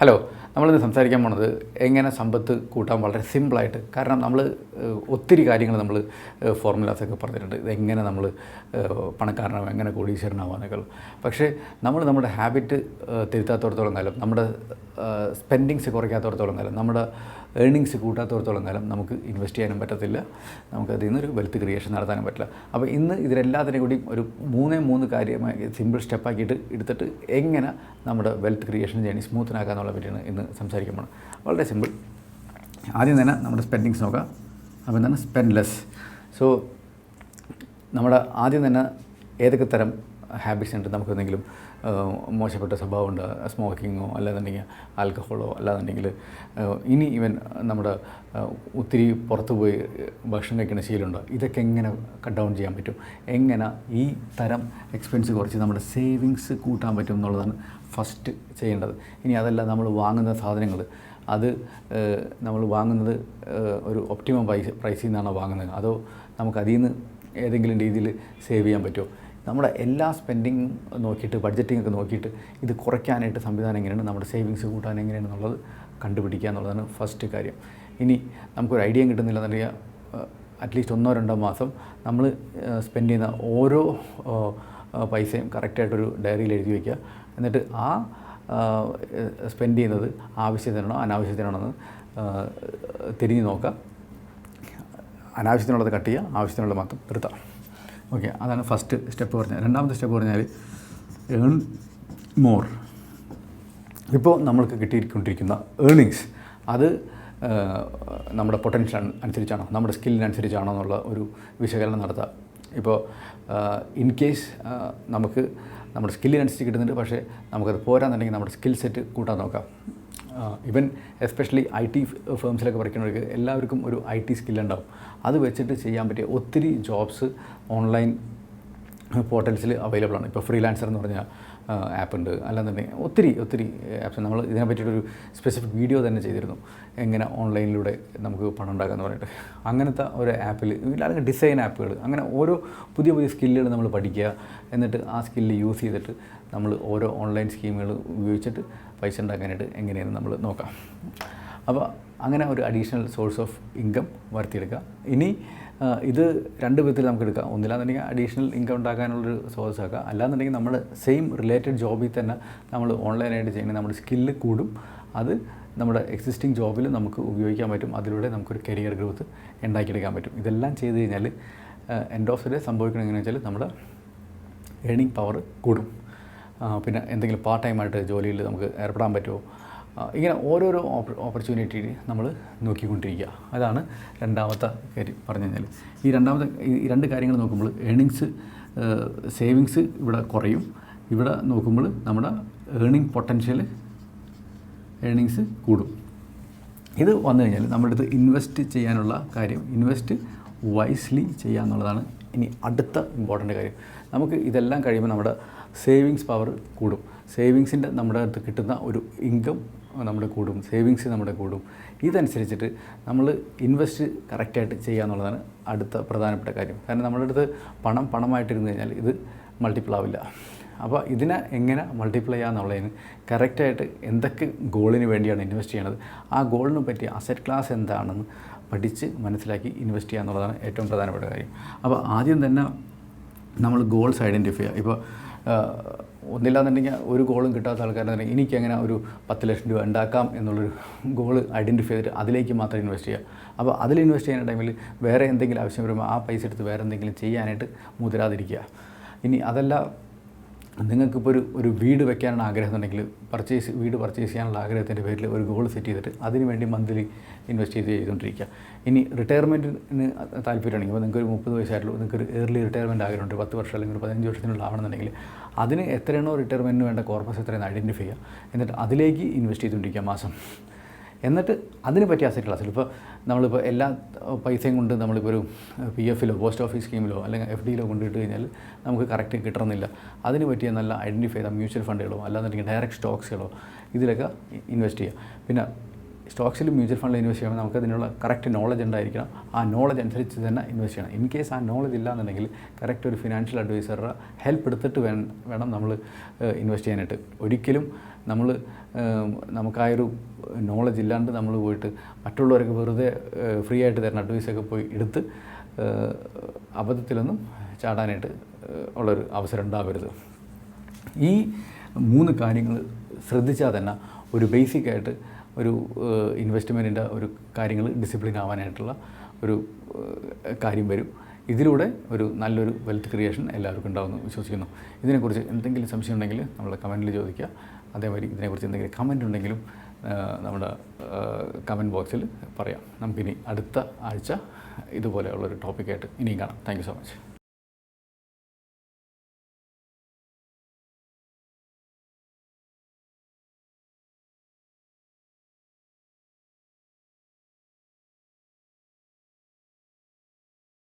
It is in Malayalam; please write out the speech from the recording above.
ഹലോ, നമ്മളിന്ന് സംസാരിക്കാൻ പോണത് എങ്ങനെ സമ്പത്ത് കൂട്ടാൻ വളരെ സിമ്പിളായിട്ട്. കാരണം നമ്മൾ ഒത്തിരി കാര്യങ്ങൾ നമ്മൾ ഫോർമുലാസൊക്കെ പറഞ്ഞിട്ടുണ്ട്, ഇതെങ്ങനെ നമ്മൾ പണക്കാരനാവും, എങ്ങനെ കോടീശ്വരനാവാന്നൊക്കെ. പക്ഷേ നമ്മൾ നമ്മുടെ ഹാബിറ്റ് തിരുത്താത്തോടത്തോളം കാലം, നമ്മുടെ സ്പെൻഡിങ്സ് കുറയ്ക്കാത്തോടത്തോളം കാലം, നമ്മുടെ ഏർണിങ്സ് കൂട്ടാത്തോടത്തോളം കാലം നമുക്ക് ഇൻവെസ്റ്റ് ചെയ്യാനും പറ്റത്തില്ല, നമുക്കതിൽ നിന്നൊരു വെൽത്ത് ക്രിയേഷൻ നടത്താനും പറ്റില്ല. അപ്പോൾ ഇന്ന് ഇതിലെല്ലാത്തിനും കൂടി ഒരു മൂന്ന് കാര്യമായി സിമ്പിൾ സ്റ്റെപ്പാക്കിയിട്ട് എടുത്തിട്ട് എങ്ങനെ നമ്മുടെ വെൽത്ത് ക്രിയേഷൻ ജേണി സ്മൂത്തനാക്കാന്നുള്ള പറ്റിയാണ് ഇന്ന് സംസാരിക്കാൻ പോകുന്നത്. വളരെ സിമ്പിൾ. ആദ്യം തന്നെ നമ്മുടെ സ്പെൻഡിങ്സ് നോക്കാം. അപ്പോൾ എന്താണ് സ്പെൻഡ് ലെസ്. സോ നമ്മുടെ ആദ്യം തന്നെ ഏതൊക്കെ തരം ഹാബിറ്റ്സ് ഉണ്ട്, നമുക്ക് എന്തെങ്കിലും മോശപ്പെട്ട സ്വഭാവമുണ്ട്, സ്മോക്കിങ്ങോ അല്ലാന്നുണ്ടെങ്കിൽ ആൽക്കഹോളോ അല്ലാന്നുണ്ടെങ്കിൽ ഇനി ഈവൻ നമ്മുടെ ഒത്തിരി പുറത്ത് പോയി ഭക്ഷണം കഴിക്കുന്ന ശീലമുണ്ടോ, ഇതൊക്കെ എങ്ങനെ കട്ട് ഡൗൺ ചെയ്യാൻ പറ്റും, എങ്ങനെ ഈ തരം എക്സ്പെൻസ് കുറച്ച് നമ്മുടെ സേവിങ്സ് കൂട്ടാൻ പറ്റും എന്നുള്ളതാണ് ഫസ്റ്റ് ചെയ്യേണ്ടത്. ഇനി അതല്ല, നമ്മൾ വാങ്ങുന്ന സാധനങ്ങൾ അത് നമ്മൾ വാങ്ങുന്നത് ഒരു ഒപ്റ്റിമം പ്രൈസിൽ നിന്നാണോ വാങ്ങുന്നത്, അതോ നമുക്ക് അതിൽ നിന്ന് ഏതെങ്കിലും രീതിയിൽ സേവ് ചെയ്യാൻ പറ്റുമോ. നമ്മുടെ എല്ലാ സ്പെൻഡിങ്ങും നോക്കിയിട്ട്, ബഡ്ജറ്റിംഗ് ഒക്കെ നോക്കിയിട്ട് ഇത് കുറയ്ക്കാനായിട്ട് സംവിധാനം എങ്ങനെയാണ്, നമ്മുടെ സേവിങ്സ് കൂട്ടാൻ എങ്ങനെയാണെന്നുള്ളത് കണ്ടുപിടിക്കുക എന്നുള്ളതാണ് ഫസ്റ്റ് കാര്യം. ഇനി നമുക്കൊരു ഐഡിയ കിട്ടുന്നില്ലെന്നുണ്ടെങ്കിൽ അറ്റ്ലീസ്റ്റ് 1-2 മാസം നമ്മൾ സ്പെൻഡ് ചെയ്യുന്ന ഓരോ പൈസയും കറക്റ്റായിട്ടൊരു ഡയറിയിൽ എഴുതി വയ്ക്കുക. എന്നിട്ട് ആ സ്പെൻഡ് ചെയ്യുന്നത് ആവശ്യത്തിനാണോ അനാവശ്യത്തിനാണോ എന്ന് തിരിഞ്ഞ് നോക്കുക. അനാവശ്യത്തിനുള്ളത് കട്ട് ചെയ്യുക, ആവശ്യത്തിനുള്ളത് മാത്രം നിർത്താം. ഓക്കെ, അതാണ് ഫസ്റ്റ് സ്റ്റെപ്പ് പറഞ്ഞത്. രണ്ടാമത്തെ സ്റ്റെപ്പ് പറഞ്ഞാൽ ഏൺ മോർ. ഇപ്പോൾ നമ്മൾക്ക് കിട്ടിക്കൊണ്ടിരിക്കുന്ന ഏർണിങ്സ് അത് നമ്മുടെ പൊട്ടൻഷ്യൽ അനുസരിച്ചാണോ, നമ്മുടെ സ്കില്ലിനനുസരിച്ചാണോ എന്നുള്ള ഒരു വിശകലനം നടത്തുക. ഇപ്പോൾ ഇൻ കേസ് നമുക്ക് നമ്മുടെ സ്കില്ലിനനുസരിച്ച് കിട്ടുന്നുണ്ട്, പക്ഷേ നമുക്കത് പോരാന്നുണ്ടെങ്കിൽ നമ്മുടെ സ്കിൽ സെറ്റ് കൂട്ടാൻ നോക്കാം. ഈവൻ എസ്പെഷ്യലി IT ഫേംസിലൊക്കെ പഠിക്കുന്നവർക്ക് എല്ലാവർക്കും ഒരു IT സ്കില്ലുണ്ടാവും. അത് വെച്ചിട്ട് ചെയ്യാൻ പറ്റിയ ഒത്തിരി ജോബ്സ് ഓൺലൈൻ പോർട്ടൽസിൽ അവൈലബിൾ ആണ്. ഇപ്പോൾ ഫ്രീലാൻസർ എന്ന് പറഞ്ഞ ആപ്പ് ഉണ്ട്, അല്ലാന്നുണ്ടെങ്കിൽ ഒത്തിരി ആപ്സ്. നമ്മൾ ഇതിനെ പറ്റിയിട്ടൊരു സ്പെസിഫിക് വീഡിയോ തന്നെ ചെയ്തിരുന്നു, എങ്ങനെ ഓൺലൈനിലൂടെ നമുക്ക് പണം ഉണ്ടാക്കാമെന്ന് പറഞ്ഞിട്ട്. അങ്ങനത്തെ ഒരു ആപ്പിൽ, അല്ലെങ്കിൽ ഡിസൈൻ ആപ്പുകൾ, അങ്ങനെ ഓരോ പുതിയ സ്കില്ലുകൾ നമ്മൾ പഠിക്കുക. എന്നിട്ട് ആ സ്കില്ല് യൂസ് ചെയ്തിട്ട് നമ്മൾ ഓരോ ഓൺലൈൻ സ്കീമുകൾ ഉപയോഗിച്ചിട്ട് പൈസ ഉണ്ടാക്കാനായിട്ട് എങ്ങനെയാണ് നമ്മൾ നോക്കാം. അപ്പോൾ അങ്ങനെ ഒരു അഡീഷണൽ സോഴ്സ് ഓഫ് ഇൻകം വരുത്തിയെടുക്കുക. ഇനി ഇത് 2 വിധത്തിൽ നമുക്ക് എടുക്കാം. ഒന്നില്ലാന്നുണ്ടെങ്കിൽ അഡീഷണൽ ഇൻകം ഉണ്ടാക്കാനുള്ളൊരു സോഴ്സ് ആക്കുക, അല്ലാന്നുണ്ടെങ്കിൽ നമ്മുടെ സെയിം റിലേറ്റഡ് ജോബിൽ തന്നെ നമ്മൾ ഓൺലൈനായിട്ട് ചെയ്യുന്നത് നമ്മുടെ സ്കില്ല് കൂടും. അത് നമ്മുടെ എക്സിസ്റ്റിംഗ് ജോബിൽ നമുക്ക് ഉപയോഗിക്കാൻ പറ്റും. അതിലൂടെ നമുക്കൊരു കരിയർ ഗ്രോത്ത് ഉണ്ടാക്കിയെടുക്കാൻ പറ്റും. ഇതെല്ലാം ചെയ്ത് കഴിഞ്ഞാൽ എൻഡ് ഓഫ് ദി ഡേ സംഭവിക്കണം എങ്ങനെയാണെന്ന് വെച്ചാൽ നമ്മുടെ ഏണിംഗ് പവർ കൂടും. പിന്നെ എന്തെങ്കിലും പാർട്ട് ടൈമായിട്ട് ജോലിയിൽ നമുക്ക് ഏർപ്പെടാൻ പറ്റുമോ, ഇങ്ങനെ ഓരോരോ ഓപ്പർച്യൂണിറ്റി നമ്മൾ നോക്കിക്കൊണ്ടിരിക്കുക. അതാണ് രണ്ടാമത്തെ കാര്യം പറഞ്ഞു കഴിഞ്ഞാൽ. ഈ 2 കാര്യങ്ങൾ നോക്കുമ്പോൾ ഏണിങ്സ്, സേവിങ്സ് ഇവിടെ കുറയും. ഇവിടെ നോക്കുമ്പോൾ നമ്മുടെ ഏണിംഗ് പൊട്ടൻഷ്യൽ, ഏണിങ്സ് കൂടും. ഇത് വന്നു കഴിഞ്ഞാൽ നമ്മുടെ അടുത്ത് ഇൻവെസ്റ്റ് ചെയ്യാനുള്ള കാര്യം, ഇൻവെസ്റ്റ് വൈസ്ലി ചെയ്യുക എന്നുള്ളതാണ് ഇനി അടുത്ത ഇമ്പോർട്ടൻ്റ് കാര്യം. നമുക്ക് ഇതെല്ലാം കഴിയുമ്പോൾ നമ്മുടെ സേവിങ്സ് പവർ കൂടും. സേവിങ്സിൻ്റെ നമ്മുടെ അടുത്ത് കിട്ടുന്ന ഒരു ഇൻകം നമ്മുടെ കൂടും, സേവിങ്സ് നമ്മുടെ കൂടും. ഇതനുസരിച്ചിട്ട് നമ്മൾ ഇൻവെസ്റ്റ് കറക്റ്റായിട്ട് ചെയ്യുക എന്നുള്ളതാണ് അടുത്ത പ്രധാനപ്പെട്ട കാര്യം. കാരണം നമ്മുടെ അടുത്ത് പണമായിട്ടിരുന്ന് കഴിഞ്ഞാൽ ഇത് മൾട്ടിപ്പിൾ ആവില്ല. അപ്പോൾ ഇതിനെ എങ്ങനെ മൾട്ടിപ്ലൈ ചെയ്യുക എന്നുള്ളതിന് കറക്റ്റായിട്ട് എന്തൊക്കെ ഗോളിന് വേണ്ടിയാണ് ഇൻവെസ്റ്റ് ചെയ്യണത്, ആ ഗോളിന് പറ്റിയ അസറ്റ് ക്ലാസ് എന്താണെന്ന് പഠിച്ച് മനസ്സിലാക്കി ഇൻവെസ്റ്റ് ചെയ്യുക എന്നുള്ളതാണ് ഏറ്റവും പ്രധാനപ്പെട്ട കാര്യം. അപ്പോൾ ആദ്യം തന്നെ നമ്മൾ ഗോൾസ് ഐഡൻറ്റിഫൈ ചെയ്യുക. ഇപ്പോൾ ഒന്നില്ലാന്നുണ്ടെങ്കിൽ ഒരു ഗോളും കിട്ടാത്ത ആൾക്കാരുണ്ടെങ്കിൽ എനിക്കങ്ങനെ ഒരു 10 ലക്ഷം രൂപ ഉണ്ടാക്കാം എന്നുള്ളൊരു ഗോള് ഐഡൻറ്റിഫൈ ചെയ്തിട്ട് അതിലേക്ക് മാത്രം ഇൻവെസ്റ്റ് ചെയ്യുക. അപ്പോൾ അതിൽ ഇൻവെസ്റ്റ് ചെയ്യുന്ന ടൈമിൽ വേറെ എന്തെങ്കിലും ആവശ്യം വരുമ്പോൾ ആ പൈസ എടുത്ത് വേറെ എന്തെങ്കിലും ചെയ്യാനായിട്ട് മുതിരാതിരിക്കുക. ഇനി അതല്ല, നിങ്ങൾക്കിപ്പോൾ ഒരു വീട് വെക്കാനാണ് ആഗ്രഹം എന്നുണ്ടെങ്കിൽ വീട് പർച്ചേസ് ചെയ്യാനുള്ള ആഗ്രഹത്തിൻ്റെ പേരിൽ ഒരു ഗോൾ സെറ്റ് ചെയ്തിട്ട് അതിന് വേണ്ടി മന്ത്ലി ഇൻവെസ്റ്റ് ചെയ്തുകൊണ്ടിരിക്കുക. ഇനി റിട്ടയർമെൻറ്റിന് താല്പര്യമാണെങ്കിൽ, ഇപ്പോൾ നിങ്ങൾക്ക് ഒരു 30 വയസ്സായിട്ടുള്ളൂ, നിങ്ങൾക്കൊരു ഏർലി റിട്ടയർമെൻറ്റ് ആഗ്രഹമുണ്ട്, 10 വർഷം അല്ലെങ്കിൽ ഒരു 15 വർഷത്തിനുള്ള ആവണമെന്നുണ്ടെങ്കിൽ അതിന് എത്രയാണോ റിട്ടയർമെൻറ്റിന് വേണ്ട കോർപ്പസ് എത്രയെന്ന് ഐഡൻറ്റിഫൈ ചെയ്യുക. എന്നിട്ട് അതിലേക്ക് ഇൻവെസ്റ്റ് ചെയ്തുകൊണ്ടിരിക്കുക മാസം. എന്നിട്ട് അതിന് പറ്റിയ അസറ്റ് ക്ലാസ്സിൽ, ഇപ്പോൾ നമ്മളിപ്പോൾ എല്ലാ പൈസയും കൊണ്ട് നമ്മളിപ്പോൾ ഒരു PF-ലോ പോസ്റ്റ് ഓഫീസ് സ്കീമിലോ അല്ലെങ്കിൽ FD-ലോ കൊണ്ടിട്ട് കഴിഞ്ഞാൽ നമുക്ക് കറക്റ്റ് കിട്ടണമെന്നില്ല. അതിന് പറ്റിയ നല്ല ഐഡൻറ്റിഫൈ ചെയ്ത മ്യൂച്വൽ ഫണ്ടുകളോ അല്ലാന്നുണ്ടെങ്കിൽ ഡയറക്റ്റ് സ്റ്റോക്സുകളോ ഇതിലൊക്കെ ഇൻവെസ്റ്റ് ചെയ്യുക. പിന്നെ സ്റ്റോക്സിൽ മ്യൂച്വൽ ഫണ്ടിൽ ഇൻവെസ്റ്റ് ചെയ്യുമ്പോൾ നമുക്കതിനുള്ള കറക്റ്റ് നോളജ് ഉണ്ടായിരിക്കണം. ആ നോളജ് അനുസരിച്ച് തന്നെ ഇൻവെസ്റ്റ് ചെയ്യണം. ഇൻ കേസ് ആ നോളജ് ഇല്ലാന്നുണ്ടെങ്കിൽ കറക്റ്റ് ഒരു ഫിനാൻഷ്യൽ അഡ്വൈസറുടെ ഹെൽപ്പ് എടുത്തിട്ട് വേണം നമ്മൾ ഇൻവെസ്റ്റ് ചെയ്യാനായിട്ട്. ഒരിക്കലും നമുക്കായൊരു നോളജ് ഇല്ലാണ്ട് നമ്മൾ പോയിട്ട് മറ്റുള്ളവരൊക്കെ വെറുതെ ഫ്രീ ആയിട്ട് തരുന്ന അഡ്വൈസൊക്കെ പോയി എടുത്ത് അബദ്ധത്തിലൊന്നും ചാടാനായിട്ട് ഉള്ളൊരു അവസരം ഉണ്ടാവരുത്. ഈ 3 കാര്യങ്ങൾ ശ്രദ്ധിച്ചാൽ തന്നെ ഒരു ബേസിക്കായിട്ട് ഒരു ഇൻവെസ്റ്റ്മെൻറ്റിൻ്റെ ഒരു കാര്യങ്ങൾ ഡിസിപ്ലിൻ ആവാനായിട്ടുള്ള ഒരു കാര്യം വരും. ഇതിലൂടെ ഒരു നല്ലൊരു വെൽത്ത് ക്രിയേഷൻ എല്ലാവർക്കും ഉണ്ടാവുമെന്ന് വിശ്വസിക്കുന്നു. ഇതിനെക്കുറിച്ച് എന്തെങ്കിലും സംശയം ഉണ്ടെങ്കിൽ നമ്മൾ കമൻറ്റിൽ ചോദിക്കുക. അതേമാതിരി ഇതിനെക്കുറിച്ച് എന്തെങ്കിലും കമൻറ്റ് ഉണ്ടെങ്കിലും നമ്മുടെ കമൻറ്റ് ബോക്സിൽ പറയാം. നമുക്കിനി അടുത്ത ആഴ്ച ഇതുപോലെയുള്ളൊരു ടോപ്പിക്കായിട്ട് ഇനിയും കാണാം. Thank you so much.